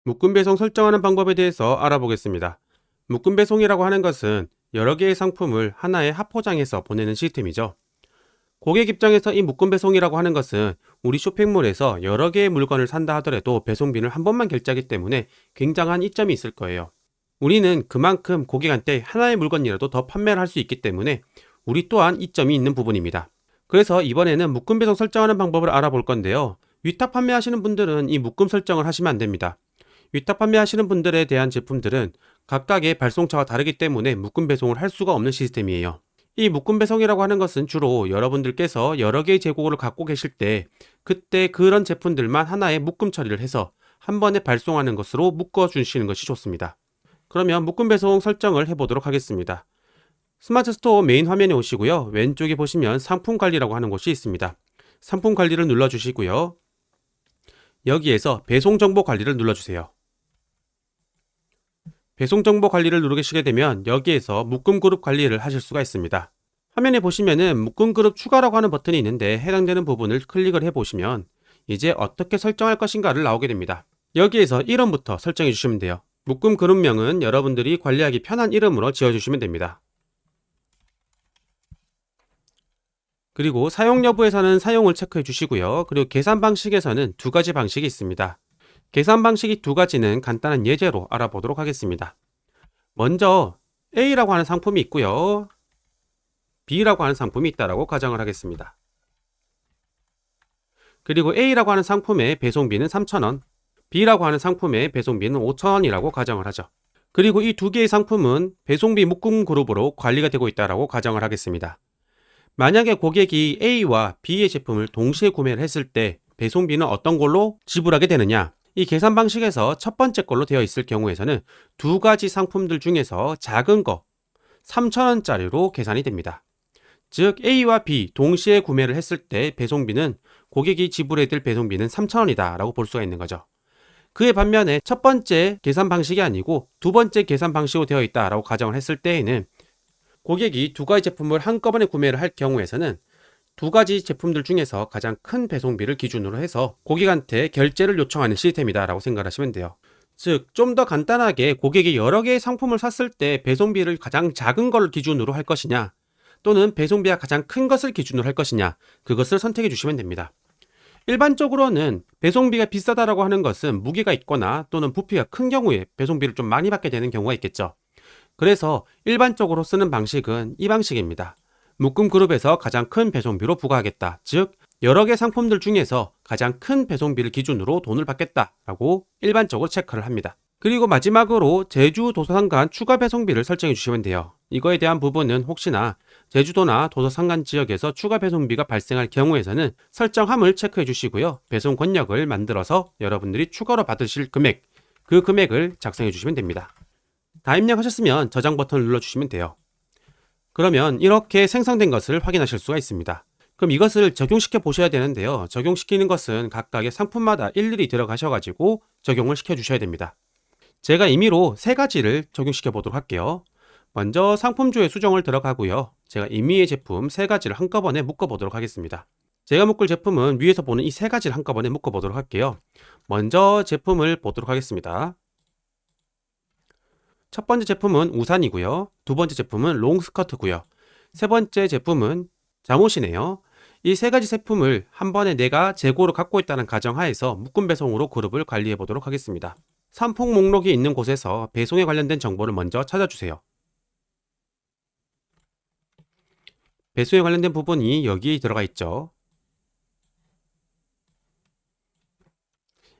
묶음 배송 설정하는 방법에 대해서 알아보겠습니다. 묶음 배송이라고 하는 것은 여러 개의 상품을 하나에 합포장해서 보내는 시스템이죠. 고객 입장에서 이 묶음 배송이라고 하는 것은 우리 쇼핑몰에서 여러 개의 물건을 산다 하더라도 배송비를 한 번만 결제하기 때문에 굉장한 이점이 있을 거예요. 우리는 그만큼 고객한테 하나의 물건이라도 더 판매를 할 수 있기 때문에 우리 또한 이점이 있는 부분입니다. 그래서 이번에는 묶음 배송 설정하는 방법을 알아볼 건데요. 위탁 판매하시는 분들은 이 묶음 설정을 하시면 안 됩니다. 위탁 판매하시는 분들에 대한 제품들은 각각의 발송처가 다르기 때문에 묶음 배송을 할 수가 없는 시스템이에요. 이 묶음 배송이라고 하는 것은 주로 여러분들께서 여러 개의 재고를 갖고 계실 때 그때 그런 제품들만 하나의 묶음 처리를 해서 한 번에 발송하는 것으로 묶어 주시는 것이 좋습니다. 그러면 묶음 배송 설정을 해보도록 하겠습니다. 스마트 스토어 메인 화면에 오시고요. 왼쪽에 보시면 상품 관리라고 하는 곳이 있습니다. 상품 관리를 눌러주시고요. 여기에서 배송 정보 관리를 눌러주세요. 배송 정보 관리를 누르시게 되면 여기에서 묶음 그룹 관리를 하실 수가 있습니다. 화면에 보시면은 묶음 그룹 추가라고 하는 버튼이 있는데 해당되는 부분을 클릭을 해보시면 이제 어떻게 설정할 것인가를 나오게 됩니다. 여기에서 이름부터 설정해 주시면 돼요. 묶음 그룹명은 여러분들이 관리하기 편한 이름으로 지어주시면 됩니다. 그리고 사용 여부에서는 사용을 체크해 주시고요. 그리고 계산 방식에서는 두 가지 방식이 있습니다. 계산 방식이 두 가지는 간단한 예제로 알아보도록 하겠습니다. 먼저 A라고 하는 상품이 있고요. B라고 하는 상품이 있다라고 가정을 하겠습니다. 그리고 A라고 하는 상품의 배송비는 3,000원, B라고 하는 상품의 배송비는 5,000원이라고 가정을 하죠. 그리고 이 두 개의 상품은 배송비 묶음 그룹으로 관리가 되고 있다라고 가정을 하겠습니다. 만약에 고객이 A와 B의 제품을 동시에 구매를 했을 때 배송비는 어떤 걸로 지불하게 되느냐? 이 계산 방식에서 첫 번째 걸로 되어 있을 경우에서는 두 가지 상품들 중에서 작은 거 3,000원짜리로 계산이 됩니다. 즉 A와 B 동시에 구매를 했을 때 배송비는 고객이 지불해야 될 배송비는 3,000원이다 라고 볼 수가 있는 거죠. 그에 반면에 첫 번째 계산 방식이 아니고 두 번째 계산 방식으로 되어 있다라고 가정을 했을 때에는 고객이 두 가지 제품을 한꺼번에 구매를 할 경우에서는 두 가지 제품들 중에서 가장 큰 배송비를 기준으로 해서 고객한테 결제를 요청하는 시스템이다라고 생각하시면 돼요. 즉, 좀 더 간단하게 고객이 여러 개의 상품을 샀을 때 배송비를 가장 작은 걸 기준으로 할 것이냐, 또는 배송비가 가장 큰 것을 기준으로 할 것이냐, 그것을 선택해 주시면 됩니다. 일반적으로는 배송비가 비싸다라고 하는 것은 무게가 있거나 또는 부피가 큰 경우에 배송비를 좀 많이 받게 되는 경우가 있겠죠. 그래서 일반적으로 쓰는 방식은 이 방식입니다. 묶음 그룹에서 가장 큰 배송비로 부과하겠다. 즉, 여러 개 상품들 중에서 가장 큰 배송비를 기준으로 돈을 받겠다라고 일반적으로 체크를 합니다. 그리고 마지막으로 제주 도서상 간 추가 배송비를 설정해 주시면 돼요. 이거에 대한 부분은 혹시나 제주도나 도서상 간 지역에서 추가 배송비가 발생할 경우에서는 설정함을 체크해 주시고요. 배송 권역을 만들어서 여러분들이 추가로 받으실 금액, 그 금액을 작성해 주시면 됩니다. 다 입력하셨으면 저장 버튼을 눌러주시면 돼요. 그러면 이렇게 생성된 것을 확인하실 수가 있습니다. 그럼 이것을 적용시켜 보셔야 되는데요. 적용시키는 것은 각각의 상품마다 일일이 들어가셔가지고 적용을 시켜 주셔야 됩니다. 제가 임의로 세 가지를 적용시켜 보도록 할게요. 먼저 상품주의 수정을 들어가고요. 제가 임의의 제품 세 가지를 한꺼번에 묶어 보도록 하겠습니다. 제가 묶을 제품은 위에서 보는 이 세 가지를 한꺼번에 묶어 보도록 할게요. 먼저 제품을 보도록 하겠습니다. 첫 번째 제품은 우산이고요. 두 번째 제품은 롱스커트고요. 세 번째 제품은 잠옷이네요. 이 세 가지 제품을 한 번에 내가 재고로 갖고 있다는 가정하에서 묶음 배송으로 그룹을 관리해 보도록 하겠습니다. 상품 목록이 있는 곳에서 배송에 관련된 정보를 먼저 찾아주세요. 배송에 관련된 부분이 여기 들어가 있죠.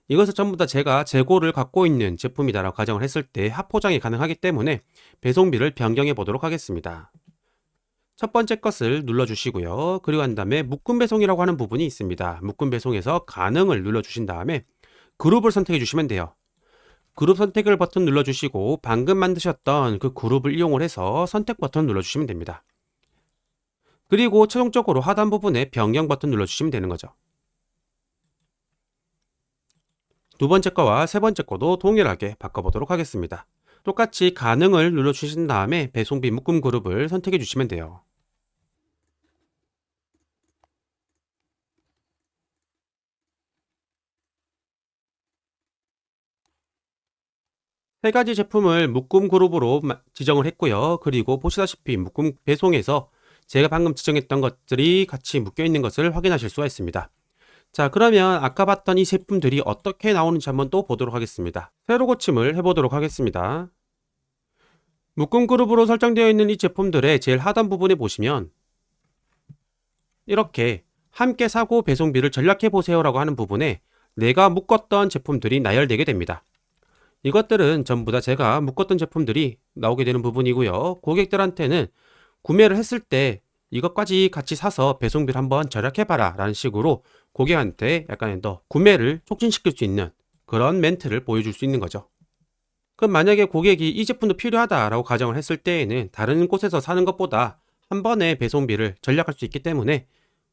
이것을 전부 다 제가 재고를 갖고 있는 제품이다라고 가정을 했을 때 합포장이 가능하기 때문에 배송비를 변경해 보도록 하겠습니다. 첫 번째 것을 눌러주시고요. 그리고 한 다음에 묶음 배송이라고 하는 부분이 있습니다. 묶음 배송에서 가능을 눌러주신 다음에 그룹을 선택해 주시면 돼요. 그룹 선택을 버튼 눌러주시고 방금 만드셨던 그 그룹을 이용을 해서 선택 버튼 눌러주시면 됩니다. 그리고 최종적으로 하단 부분에 변경 버튼 눌러주시면 되는 거죠. 두 번째 거와 세 번째 거도 동일하게 바꿔보도록 하겠습니다. 똑같이 가능을 눌러주신 다음에 배송비 묶음 그룹을 선택해 주시면 돼요. 세 가지 제품을 묶음 그룹으로 지정을 했고요. 그리고 보시다시피 묶음 배송에서 제가 방금 지정했던 것들이 같이 묶여 있는 것을 확인하실 수가 있습니다. 자, 그러면 아까 봤던 이 제품들이 어떻게 나오는지 한번 또 보도록 하겠습니다. 새로 고침을 해보도록 하겠습니다. 묶음 그룹으로 설정되어 있는 이 제품들의 제일 하단 부분에 보시면 이렇게 함께 사고 배송비를 전략해 보세요라고 하는 부분에 내가 묶었던 제품들이 나열되게 됩니다. 이것들은 전부 다 제가 묶었던 제품들이 나오게 되는 부분이고요. 고객들한테는 구매를 했을 때 이것까지 같이 사서 배송비를 한번 절약해봐라 라는 식으로 고객한테 약간 더 구매를 촉진시킬 수 있는 그런 멘트를 보여줄 수 있는 거죠. 그럼 만약에 고객이 이 제품도 필요하다라고 가정을 했을 때에는 다른 곳에서 사는 것보다 한 번에 배송비를 절약할 수 있기 때문에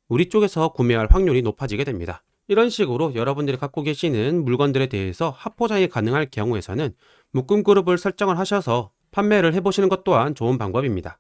우리 쪽에서 구매할 확률이 높아지게 됩니다. 이런 식으로 여러분들이 갖고 계시는 물건들에 대해서 합포장이 가능할 경우에서는 묶음 그룹을 설정을 하셔서 판매를 해보시는 것 또한 좋은 방법입니다.